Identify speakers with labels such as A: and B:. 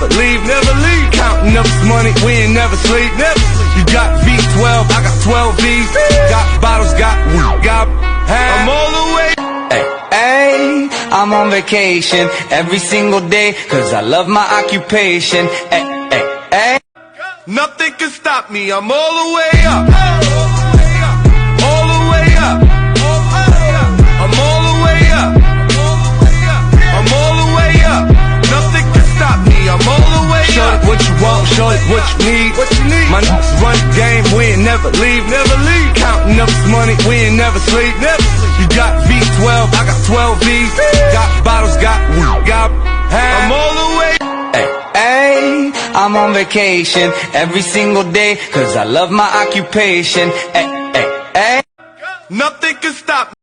A: never leave, never leave. Counting up this money, we ain't never sleep, never sleep. You got V12, I got 12 V's. Got bottles, got, I'm all the way.
B: Hey, I'm on vacation every single day, cause I love my occupation. Hey.
A: Nothing can stop me, I'm all the way up. All the way up. I'm all the way up. I'm all the way up. Nothing can stop me, I'm all the way up. Show it what you want, show it what you need. My niggas run the game, we ain't never leave, never leave. Counting up this money, we ain't never sleep, never sleep. You got V12, I got 12 V's. Got bottles, got, I'm all the way.
B: Hey, I'm on vacation every single day, cause I love my occupation. Hey.
A: Nothing can stop me.